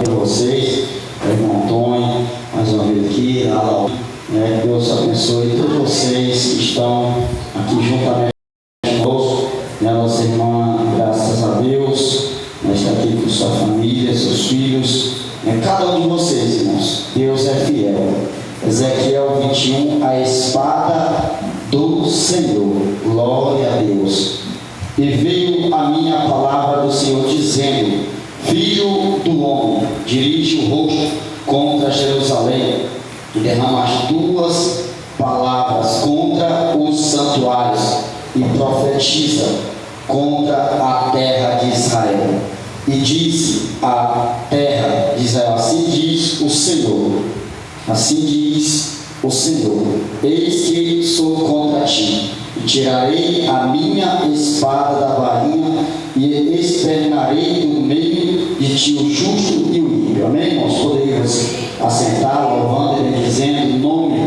de vocês, o irmão Antônio, mais uma vez aqui, a Laura, que Deus abençoe todos vocês que estão aqui juntamente conosco, a nossa irmã, graças a Deus, está aqui com sua família, seus filhos, cada um de vocês, irmãos, Deus é fiel. Ezequiel 21, a espada do Senhor, glória a Deus. E veio a minha palavra do Senhor dizendo: Filho do homem, dirige o rosto contra Jerusalém e derrama as tuas palavras contra os santuários e profetiza contra a terra de Israel. E disse a terra de Israel: assim diz o Senhor, assim diz o Senhor, eis que sou contra ti, e tirarei a minha espada da varinha e exterminarei do meio de ti o justo e o ímpio. Amém, irmãos? Poderíamos assentar, louvando e bendizendo o nome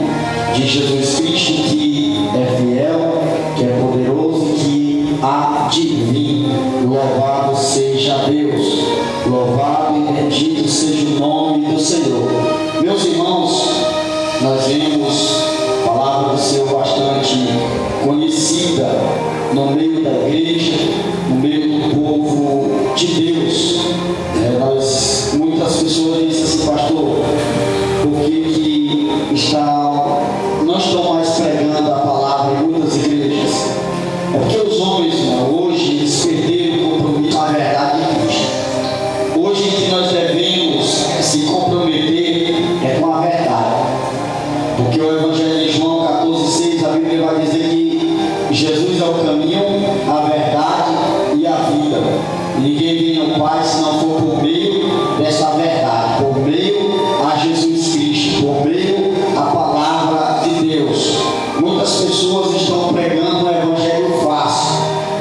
de Jesus Cristo, que é fiel, que é poderoso, que há de vir. Louvado seja Deus, louvado e bendito seja o nome do Senhor. Meus irmãos, nós vemos a palavra do Senhor bastante conhecida no meio da igreja, no meio do povo de Deus. Muitas pessoas dizem assim: pastor, por que não estão mais pregando a palavra em muitas igrejas? É porque os homens, hoje, eles perderam o compromisso com a verdade de Cristo. Hoje, o que nós devemos se comprometer é com a verdade. Porque o Evangelho de João 14,6, a Bíblia vai dizer que Jesus é o caminho, a verdade e a vida. Ninguém vem ao Pai se não for por meio dessa verdade, por meio a Jesus Cristo, por meio a palavra de Deus. Muitas pessoas estão pregando o Evangelho fácil,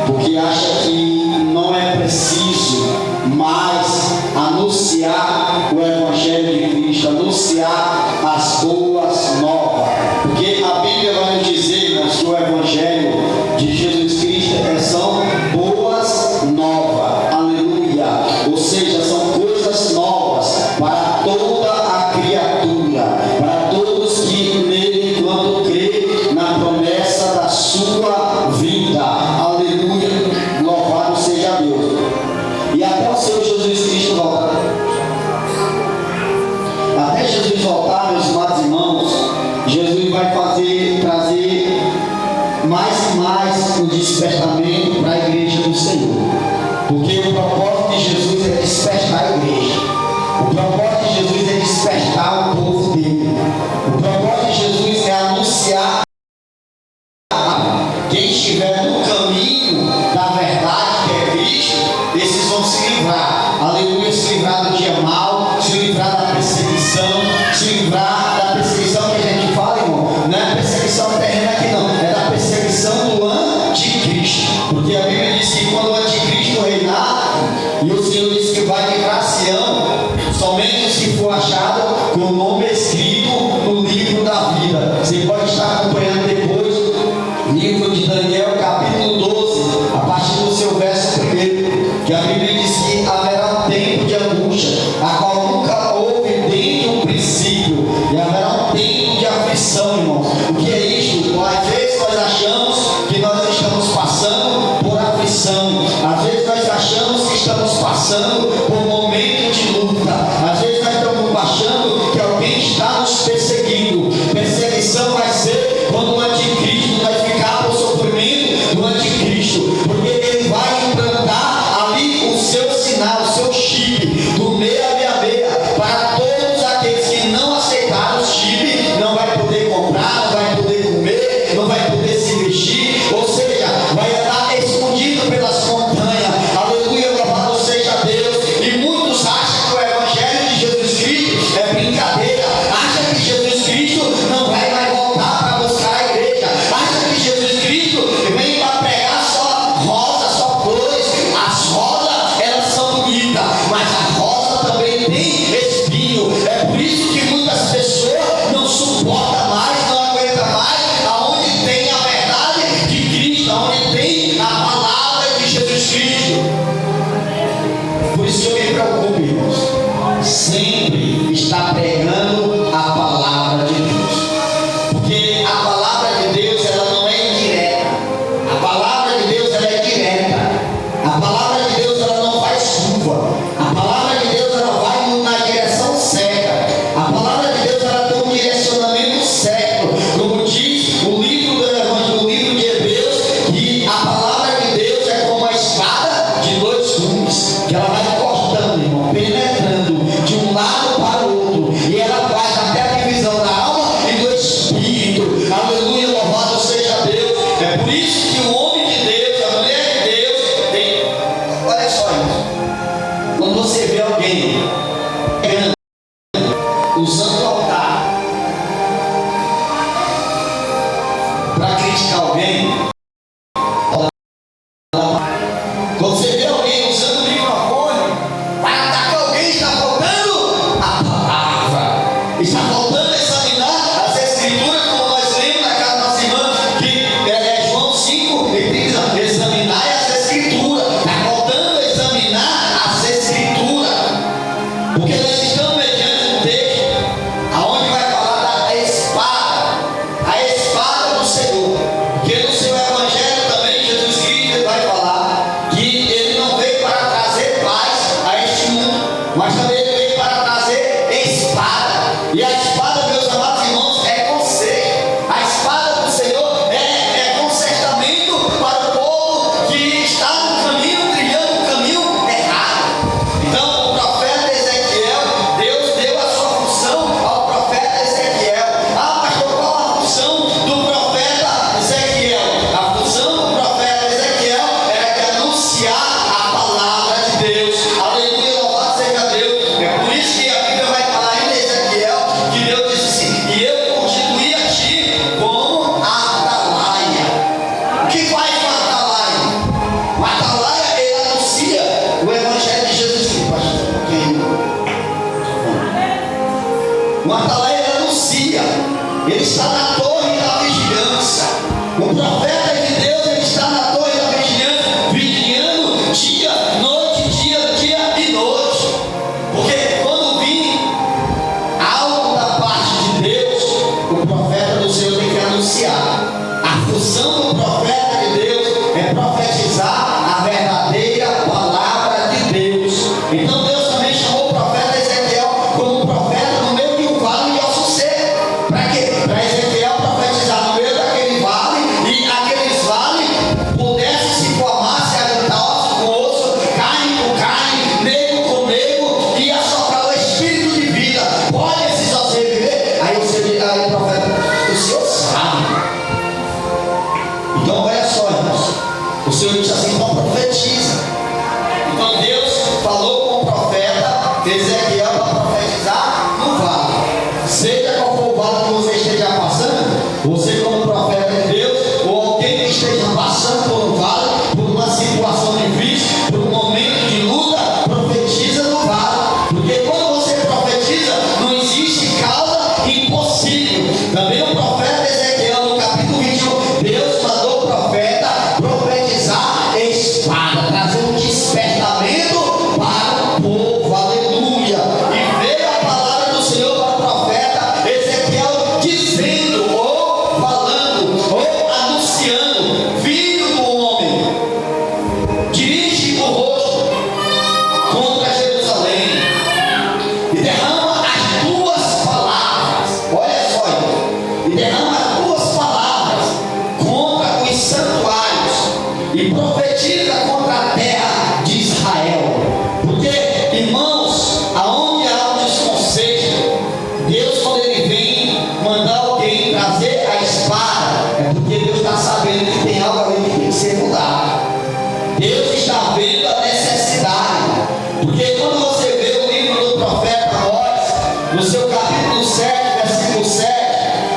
porque acham que não é preciso mais anunciar o Evangelho de Cristo, anunciar as boas novas, porque a Bíblia vai nos dizer, irmãos, que o Evangelho de Jesus Cristo são boas novas, aleluia, ou seja, são coisas novas para toda a criatura, para todos que nele, quando crê na promessa da sua vida, aleluia, louvado seja Deus. E até o Senhor Jesus Cristo voltar. Até Jesus voltar, meus amados irmãos, Jesus vai trazer mais e mais um despertamento para a igreja do Senhor. Porque o propósito de Jesus é despertar a igreja. O propósito de Jesus é despertar o povo dele. O propósito de Jesus é anunciar quem estiver no caminho da verdade, que é Cristo, esses vão se livrar. Aleluia, se livrar do dia mal, se livrar da perseguição, se livrar da perseguição que a gente fala, irmão. Não é perseguição terrena aqui não, é da perseguição do anticristo. Porque a Bíblia diz que quando o anticristo reinar, e o Senhor diz que vai livrar Sião, somente os que for achado com o nome escrito no livro da vida. Você pode estar acompanhando depois livro de Daniel, capítulo 12, a partir do seu verso 1, que a Bíblia diz que haverá um tempo de angústia, a qual nunca houve desde o princípio, e haverá um tempo de aflição, irmãos. O que é isto? Às vezes nós achamos que nós estamos passando por aflição, às vezes nós achamos que estamos passando por um momento de luta, às vezes nós estamos achando que alguém está nos perseguindo. Perseguição vai ser alguém usando o altar para criticar alguém, quando você vê alguém usando o microfone para atacar alguém, está faltando a palavra, está faltando examinar as escrituras, como nós lemos na casa da nossa irmã, que é João 5, ele diz: examinar as escrituras. Está faltando examinar as escrituras, porque nós estamos mediante um texto aonde vai falar da espada do Senhor, porque no seu evangelho também Jesus Cristo vai falar que ele não veio para trazer paz a este mundo, mas também ele veio para trazer espada. E a espada, meus amados irmãos, é conserto. A espada do Senhor é consertamento para o povo que está no caminho, trilhando o caminho errado. Então, o profeta Ezequiel, Deus deu a sua função ao profeta Ezequiel. Ah, pastor, qual a função do profeta Ezequiel? A função do profeta Ezequiel era de anunciar a palavra de Deus. Aleluia, louvado seja Deus. É por isso que a Bíblia vai falar em Ezequiel que Deus disse assim: e eu constituí a ti como atalaia. O que faz o atalaia? O atalaia, ele anuncia o evangelho de Jesus Cristo. Pastor, quem? O atalaia, ele anuncia. Ele está na torre da vigilância. O profeta de Deus, ele está na torre da vigilância, vigiando dia, noite, dia e noite. Porque quando vir algo da parte de Deus, o profeta do Senhor tem que anunciar. A função do profeta de Deus é profetizar a verdadeira palavra de Deus. Então Deus também chamou o profeta Ezequiel como profeta no meio de um vale de ossos secos. Para quê? Para Ezequiel profetizar no meio daquele vale, e aqueles vales pudessem se formar, se ajuntar osso com osso, carne com carne, nego com nego, e assoprar o espírito de vida. Pode esses ossos reviver? Aí o profeta: o Senhor sabe. Então olha só, irmãos, o Senhor disse assim: então profetiza. Então Deus falou com o profeta Ezequiel para profetizar no vale. Seja qual for o vale que você esteja passando, você como profeta de Deus, ou alguém que esteja passando por um vale, por uma situação difícil, por um momento de luta, profetiza no vale. Porque quando você profetiza, não existe causa impossível. Também o profeta Ezequiel, no capítulo 21, Deus mandou o profeta profetizar espada, trazer um despertamento para o povo. Aleluia. E veio a palavra do Senhor para o profeta Ezequiel, dizendo, ou falando, ou anunciando: filho do homem, dirige o rosto contra Jerusalém e derrama as tuas palavras. Olha só, irmão. E derrama as tuas palavras contra os santuários e profetiza contra a terra de Israel. Porque, irmãos, aonde há um desconceito, Deus, quando ele vem mandar alguém trazer a espada, é porque Deus está sabendo que tem algo ali que tem que ser mudado. Deus está vendo a necessidade. Porque quando você vê o livro do profeta Amós, no seu capítulo 7, versículo 7,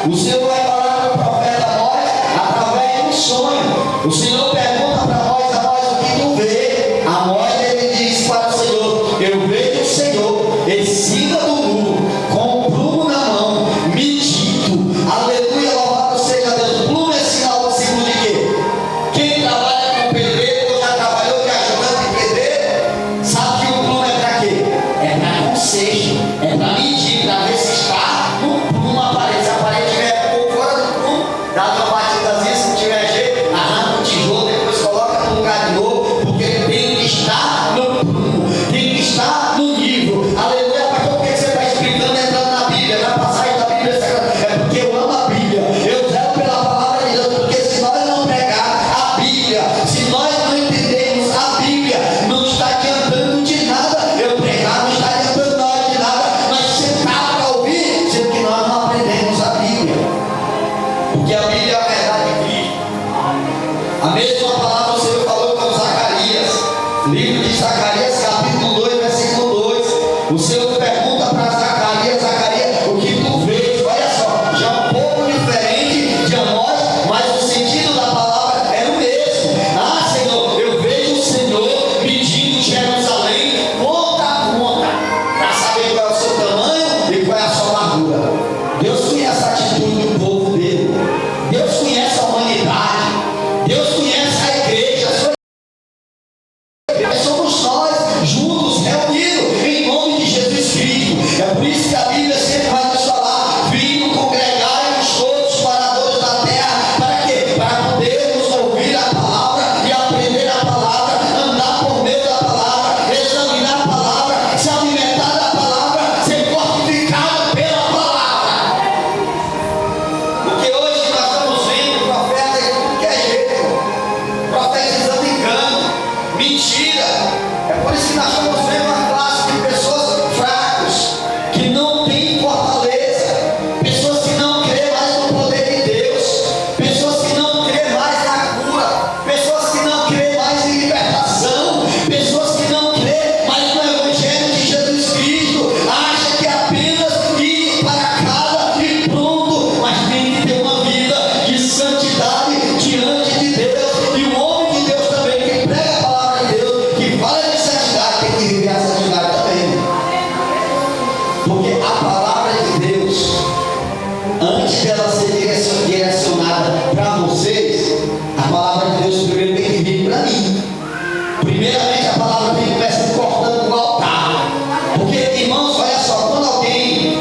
o Senhor vai falar com o profeta Amós através de um sonho. O Senhor pergunta para Amós: Amós, o que tu vê? Amós, ele diz para o Senhor: eu vejo o Senhor em cima do muro, com um plumo na mão, medindo. Aleluia, louvado seja Deus. Plumo é sinal do símbolo de quê? Quem trabalha com pedreiro, ou já trabalhou de ajudante de pedreiro, sabe que o plumo é para quê? É para conserto, é para medir, para ver se está no plumo a parede. Se a parede estiver um pouco fora do plumo, dá uma batidazinha. Se não tiver jeito, arranca o tijolo, depois coloca no lugar de novo, porque tem que estar no plumo, tem que estar no nível. Aleluia. Pastor, por que você está explicando, entrando na Bíblia, na passagem da Bíblia? É porque eu amo a Bíblia, eu zelo pela palavra de Deus. Porque se nós não pegar a Bíblia, se nós não entendermos a Bíblia, não está adiantando de nada eu pregar, não está adiantando nós de nada. Nós sentar para ouvir O Senhor pergunta para Zacarias: Zacarias, o que tu vês? Olha só, já um pouco diferente de Amós, mas o sentido da palavra é o mesmo. Ah, Senhor, eu vejo o Senhor medindo Jerusalém ponta a ponta, para saber qual é o seu tamanho e qual é a sua largura. Deus conhece a atitude do povo dele. Deus conhece a humanidade. Deus conhece a igreja. Somos nós juntos, reunidos em nome de Jesus Cristo. É por isso que a Bíblia sempre vai nos falar: vindo congregarem-nos todos os moradores da terra. Para quê? Para podermos ouvir a palavra e aprender a palavra, andar por meio da palavra, examinar a palavra, se alimentar da palavra, ser fortificado pela palavra. Porque hoje nós estamos vendo profetas de tudo que é jeito, profetizando engano, mentira. É por isso que nós estamos vendo uma classe de pessoas fracas, que não têm fortaleza, pessoas que não creem mais no poder de Deus, pessoas que não creem mais na cura, pessoas que não creem mais em libertação, pessoas que não creem mais no Evangelho de Jesus Cristo. Acha que apenas ir para casa e pronto, mas tem que ter uma vida de santidade diante de Deus. E o homem de Deus também, que prega a palavra de Deus, que fala de santidade, tem que viver a santidade também. Porque a palavra de Deus, antes dela ser direcionada para vocês, a palavra de Deus primeiro tem que vir para mim. Primeiramente, a palavra tem que começar cortando o altar. Porque, irmãos, olha só, quando alguém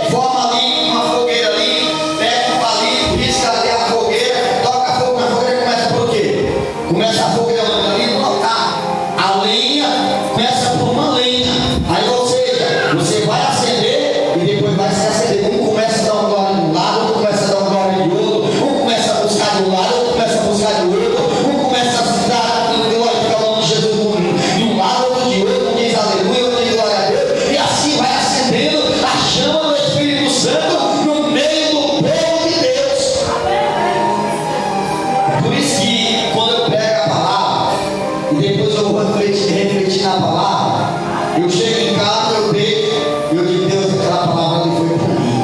forma ali uma fogueira ali, pega um palito, risca ali a fogueira, toca fogo na fogueira, começa por quê? Começa a fogueira ali no altar. A lenha começa por uma lenha. Aí, ou seja, você vai acender e depois vai se acender. Um começa a dar uma glória de um lado, outro começa a dar uma glória de outro, um começa a buscar de um lado, outro começa a buscar de outro, um começa a citar glorificar o nome de Jesus de um lado, outro de outro, um diz aleluia, outro diz glória a Deus, e assim vai acendendo a chama do Espírito Santo no meio do povo de Deus. Por isso que quando eu pego a palavra e depois eu vou refletir na palavra, eu chego em casa, eu deito e eu digo: Deus, aquela palavra ali foi para mim.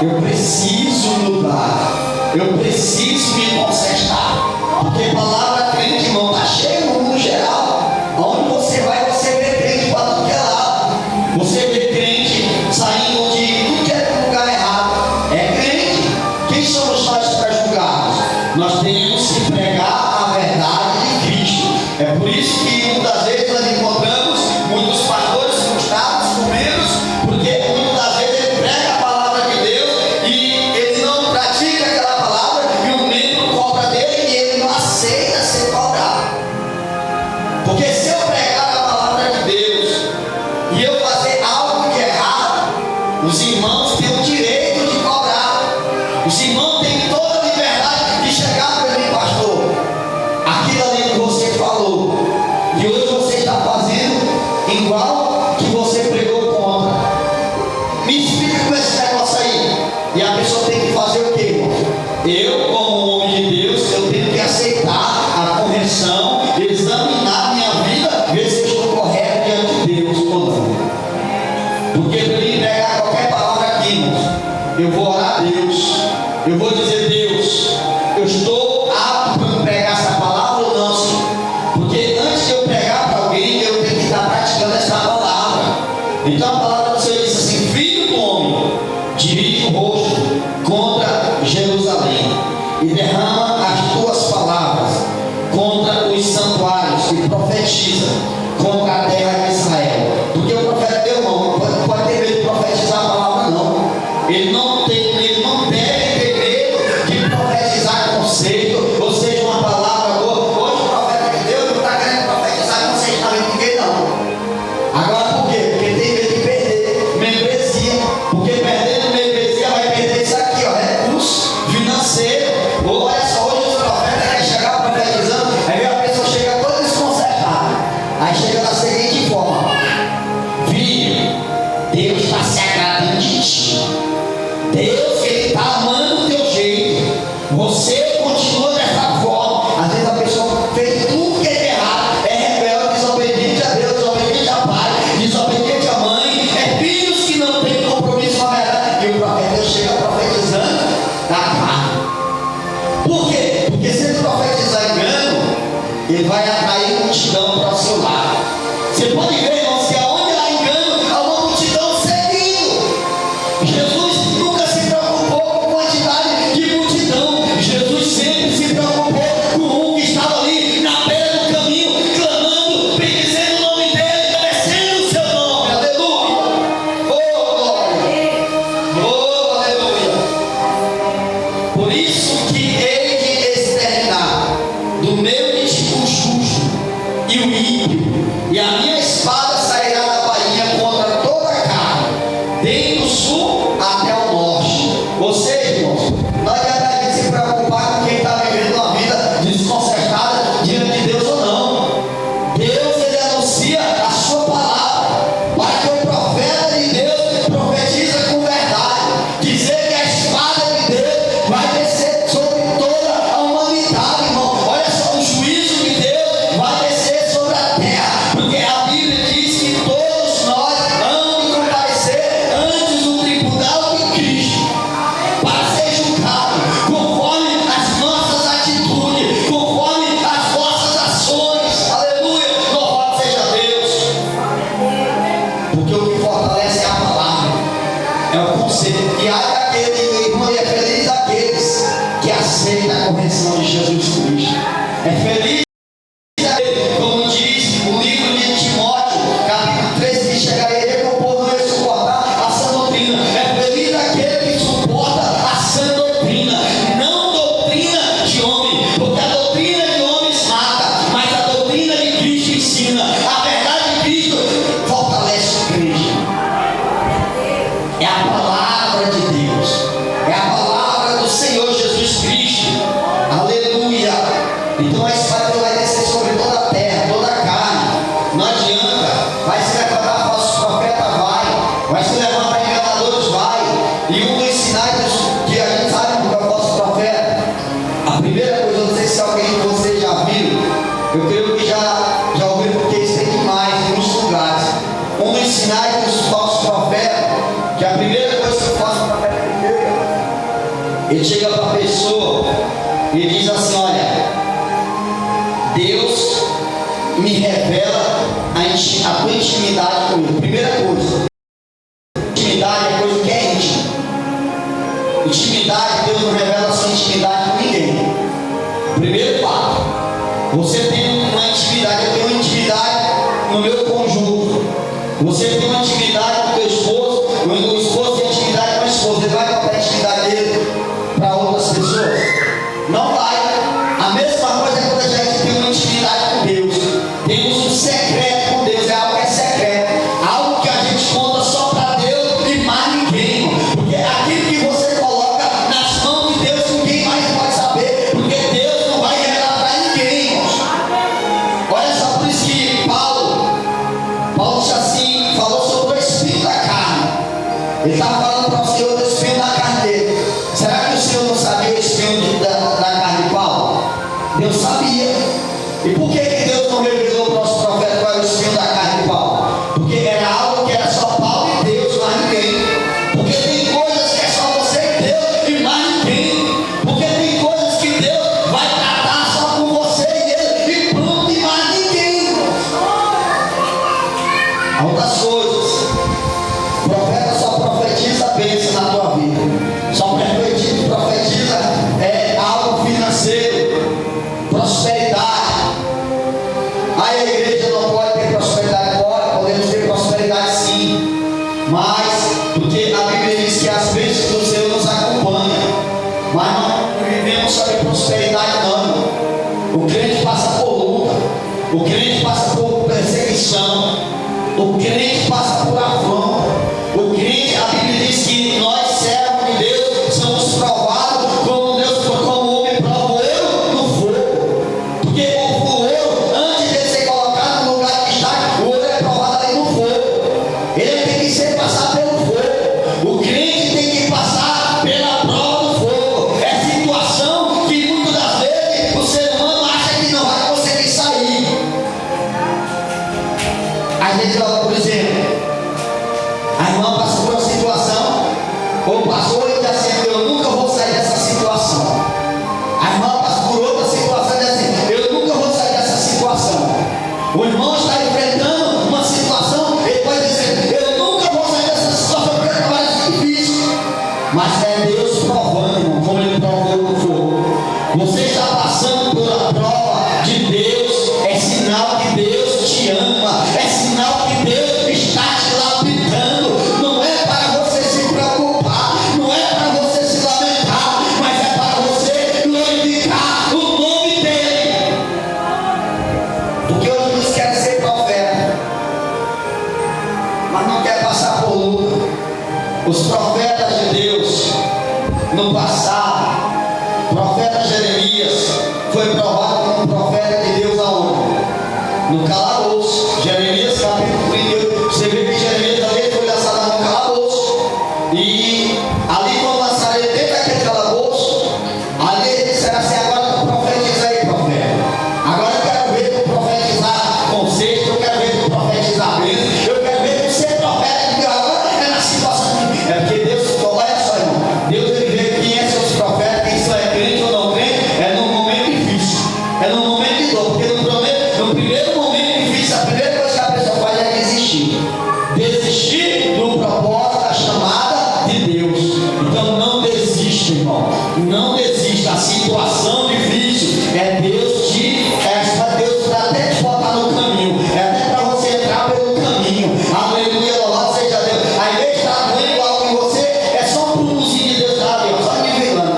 Eu preciso mudar, eu preciso me consertar. Porque a palavra crente, irmão, está cheia no mundo geral. Aonde você vai, você vê crente para tudo que é lado. Você vê crente saindo de tudo que é lugar errado. É crente. Quem somos nós para julgarmos? Nós temos que pregar a verdade de Cristo. É por isso que muitas vezes nós encontramos muitos pastores frustrados, com menos, porque muitas das vezes ele prega a palavra de Deus e ele não pratica aquela palavra, e o membro cobra dele e ele não aceita ser cobrado. Porque se eu pregar a palavra de Deus e eu fazer algo de errado, os irmãos têm o direito de cobrar. Os irmãos têm toda a liberdade de chegar para mim: pastor, aquilo ali que você falou, e hoje você está fazendo igual que você pregou contra. Me explica com esse negócio aí. E a pessoa tem que fazer o quê, irmão? Eu, como homem de Deus, eu tenho que aceitar a correção, examinar minha vida, ver se eu estou correto diante de Deus ou não. Porque para mim pregar qualquer palavra aqui, irmãos, eu vou orar a Deus, eu vou dizer: Deus, eu estou apto para pregar essa palavra ou não, Senhor? Porque antes de eu pregar para alguém, eu tenho que estar praticando essa palavra. Então a palavra do Senhor diz assim: filho do homem, dirige o rosto contra Jerusalém e derrama as tuas palavras contra os santuários e profetiza contra a terra de Israel. Porque o profeta, meu irmão, não pode ter medo de profetizar a palavra, não. Ele não deve ter medo de profetizar conceito, ou seja, uma palavra boa. Hoje o profeta de Deus não está querendo profetizar conceitualmente ninguém, não. Agora por quê? Porque tem medo de perder membresia. Porque perdendo membresia vai perder isso aqui, ó, recurso financeiro. Olha só, hoje os profetas querem chegar profetizando, aí a pessoa chega toda desconcertada. Aí chega da seguinte forma: filho, Deus está se agradando de ti. Deus, Ele está amando o teu jeito. Você continua dessa forma. Às vezes a pessoa fez tudo que é errado, é rebelde, desobediente a Deus, desobediente ao pai, desobediente à mãe. porque o que fortalece é a palavra, é o conselho. E ai daquele, irmão, e é feliz daqueles que aceitam a correção de Jesus Cristo. É feliz daquele, como diz o livro de Timóteo, capítulo 3, que chegaria com o povo não ia suportar a sã doutrina. É feliz daquele que suporta a sã doutrina, não doutrina de homem, porque a doutrina de homens mata, mas a doutrina de Cristo ensina. A verdade de Cristo fortalece o crente. É a palavra de Deus, é a palavra do Senhor Jesus Cristo. Aleluia. Então a espada vai descer sobre toda a terra, toda a carne. Não adianta. Vai se levantar falsos profetas, vai se levantar enganadores, vai. E um dos sinais que a gente sabe do falso profeta, a primeira coisa, eu não sei se alguém de vocês já viu, eu creio que já ouviu, porque isso tem demais em muitos lugares. Um dos sinais dos falsos profetas, que a primeira coisa que o falso profeta ele chega para a pessoa e diz assim: olha, Deus me revela a tua intimidade comigo. Primeira coisa, intimidade é coisa que é íntima. Intimidade, Deus não revela a sua intimidade com ninguém. Primeiro fato, você tem uma intimidade, eu tenho uma intimidade no meu conjunto. Você tem uma intimidade com o teu esposo, o esposo tem intimidade com a esposa. Ele vai contar a intimidade dele para outras pessoas? Não vai. A mesma coisa é quando a gente tem uma intimidade com Deus. Temos um secreto com Deus, é algo que é secreto, algo que a gente conta só para Deus e mais ninguém. Porque aquilo que você coloca nas mãos de Deus, ninguém mais pode saber, porque Deus não vai revelar para ninguém. Olha só, por isso que Paulo disse assim, falou sobre o espinho da carne. Ele estava falando para o Senhor do espinho da carne dele. Será que o Senhor não sabia o espinho da carne de Paulo? Deus sabia. E por que Deus não revelou para o nosso profeta qual era o espinho da carne de Paulo? Porque era algo que era só Paulo e Deus, mais ninguém. Porque tem coisas que é só você e Deus e mais ninguém. Porque tem coisas que Deus vai tratar só com você e ele e pronto, e mais ninguém. Outras coisas, o profeta só profetiza bênção na tua vida. Só profetiza algo financeiro, prosperidade. Aí a igreja não pode ter prosperidade, podemos ter prosperidade sim, mas porque a Bíblia diz que as bênçãos do Senhor nos acompanham, mas não vivemos só de prosperidade não. O crente passa por luta, o crente passa por perseguição, o crente passa por afronta. O crente, a Bíblia diz que nós, servos de Deus, somos provados como o homem prova o ouro no fogo. Porque o ouro, antes de ser colocado no lugar que está, o ouro é provado ali no fogo. Ele tem que ser passado pelo fogo. O crente tem que passar pela prova do fogo. É situação que muitas das vezes o ser humano acha que não vai conseguir sair. A gente, por exemplo, a irmã passou por uma situação, ou passou e diz assim: eu nunca vou sair dessa situação. A irmã passou por outra situação e diz assim: eu nunca vou sair dessa situação. O irmão está enfrentando uma situação, ele pode dizer: eu nunca vou sair dessa situação porque parece difícil. Mas é Deus provando, irmão, como ele provou no fogo. Você está passando por a prova de Deus, é sinal que Deus te ama, é sinal que Deus está te lapidando. Não é para você se preocupar, não é para você se lamentar, mas é para você glorificar o nome dele. Porque hoje nos quer ser profeta, mas não quer passar por luta. Os profetas de Deus no passado, o profeta Jeremias foi provado como profeta de Deus aonde? No calabouço. Jeremias capítulo 38. Você vê que Jeremias ali foi lançado no calabouço. E ali quando lançaram ele dentro daquele calabouço, ali eles disseram assim: agora tu profetiza aí, profeta. Agora eu quero ver tu profetizar conceito, eu quero ver tu profetizar bênção, eu quero ver tu ser profeta, porque agora é na situação de... É porque Deus, olha só, irmão, Deus ele vê quem é seus profetas, quem só é crente ou não crente, é num momento difícil, é num momento de dor, porque no primeiro momento difícil, a primeira coisa que a pessoa faz é desistir. desistir do propósito, da chamada de Deus. Então não desista, irmão. Não desista. A situação difícil é Deus para até te botar no caminho. É até para você entrar pelo caminho. Aleluia, louvado seja Deus. A igreja está doendo algo em você, é só um prumozinho de Deus está ali, ó, só nivelando.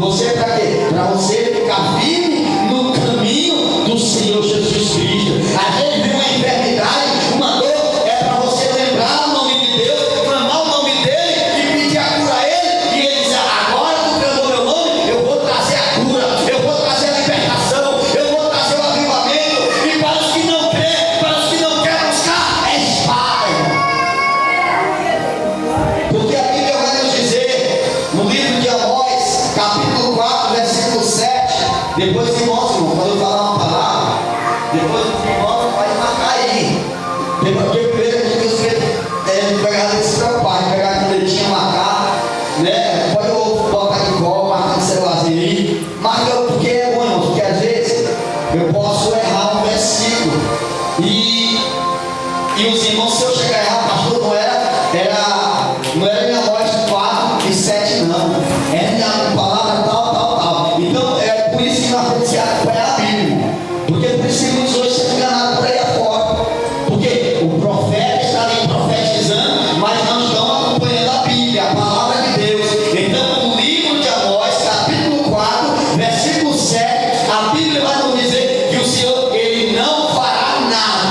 Você para quê? Para você ficar firme no caminho do Senhor Jesus Cristo. A gente viu uma enfermidade, uma dor, é para você lembrar o nome de Deus, clamar o nome dele e pedir a cura a ele. E ele diz: agora tu clamou meu nome, eu vou trazer a cura, eu vou trazer a libertação, eu vou trazer o avivamento. E para os que não creem, para os que não querem buscar, é espada, irmão. Porque a Bíblia vai nos dizer, no livro de Amós, capítulo 4, versículo 7, depois de irmãos, quando eu falar uma palavra, depois os irmãos podem marcar aí. Porque primeiro a gente tem que pegar desse seu pai, pegar a canetinha, marcar, né? Pode botar de cola, marcar no celularzinho aí. Marca porque é bom, irmãos, porque às vezes eu posso errar um versículo. E os irmãos, se eu chegar a errar, pastor, não era em Amós 4 e 7, não. Era minha palavra tal. Então é por isso que nós temos que acompanhar a Bíblia. Porque por isso que muitos hoje são enganados por aí afora. Porque o profeta está ali profetizando, mas não estão acompanhando a Bíblia, a palavra de Deus. Então, no livro de Amós, capítulo 4, versículo 7, a Bíblia vai nos dizer que o Senhor, ele não fará nada.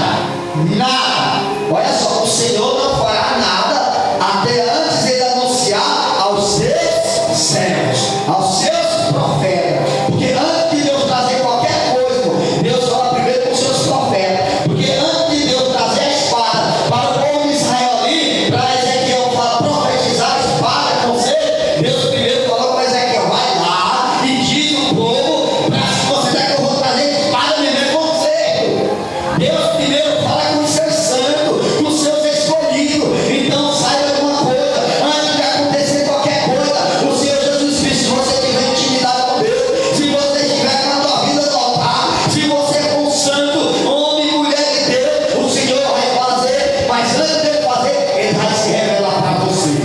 Olha só, o Senhor não fará nada até antes ele anunciar aos seus servos, aos seus profetas. Porque antes de Deus trazer qualquer coisa, Deus fala primeiro com os seus profetas. Porque antes de Deus trazer a espada para o povo de Israel ali, para Ezequiel profetizar a espada com você, Deus primeiro falou para Ezequiel: vai lá e diz o povo, para se considerar que eu vou trazer a espada mesmo com você. Deus primeiro fala com os seus santos, com os seus escolhidos. Então saiba de uma coisa: antes de acontecer qualquer coisa, o Senhor Jesus Cristo, se você tiver intimidade com Deus, se você estiver com a tua vida no altar, se você for um santo, homem e mulher de Deus, o Senhor vai fazer. Mas antes de ele fazer, ele vai se revelar para você.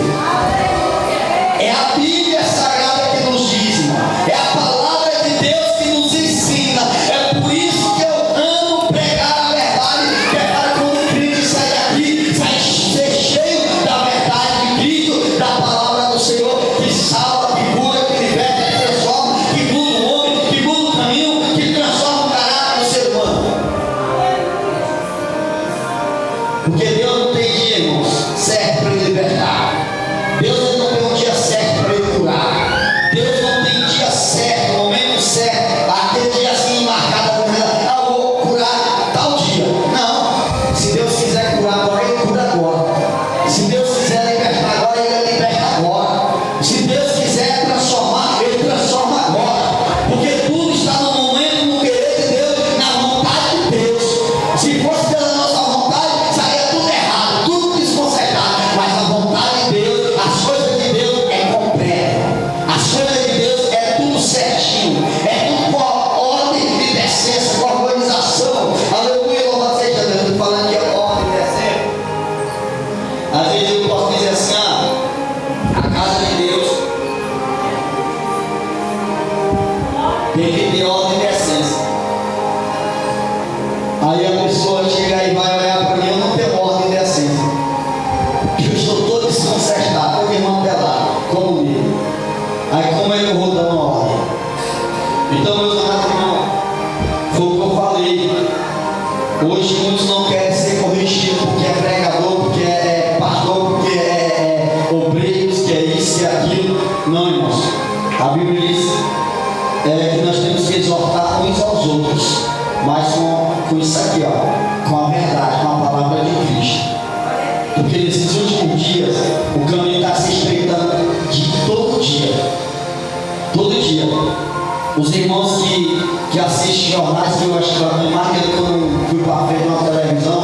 É a Bíblia Sagrada que nos diz, irmão. É a palavra de Deus que nos ensina. É por isso que eu amo pregar a verdade, que é para quando o crente sair daqui, vai ser cheio da verdade de Cristo, da palavra do Senhor, que salva, que cura, que liberta, que transforma, que muda o homem, que muda o caminho, que transforma o caráter do ser humano. Porque Deus não tem dia, irmãos, certo para ele libertar. Deus não tem um dia certo para ele curar. Deus não tem dia certo, momento certo, aquele dia assim marcado, eu vou curar tal dia. Não. Se Deus quiser curar agora, ele cura agora. Se Deus quiser libertar agora, ele liberta agora. Se Deus quiser transformar, ele transforma agora. Porque tudo está no momento, no querer de Deus, na vontade de Deus. Se fosse pela nossa vontade, saía tudo errado, tudo desconcertado. Mas a vontade de Deus, as coisas de Deus é completa. As coisas de Deus é tudo certinho. É tudo com a ordem de decência, com a organização. Aleluia, louvado seja Deus. Estou falando de ordem de decência. Às vezes eu posso dizer assim: a casa de Deus tem que ter ordem e decência. Aí a pessoa chega e vai olhar para mim: eu não tenho ordem e decência. Eu estou todo desconcertado, todo desmantelado, como livro. Aí como é que eu vou dar uma ordem? Então, meus amados irmãos, foi o que eu falei. Hoje muitos não querem ser corrigidos porque é pregador, porque é pastor, porque é obreiros, que é isso e aquilo. Não, irmãos. A Bíblia diz que nós temos que exortar uns aos outros, mas com isso aqui, ó, com a verdade, com a palavra de Cristo. Porque nesses últimos dias o caminho está se estreitando de todo dia. Todo dia. Os irmãos que assistem jornais, que eu acho que mais que quando eu fui para frente de uma televisão,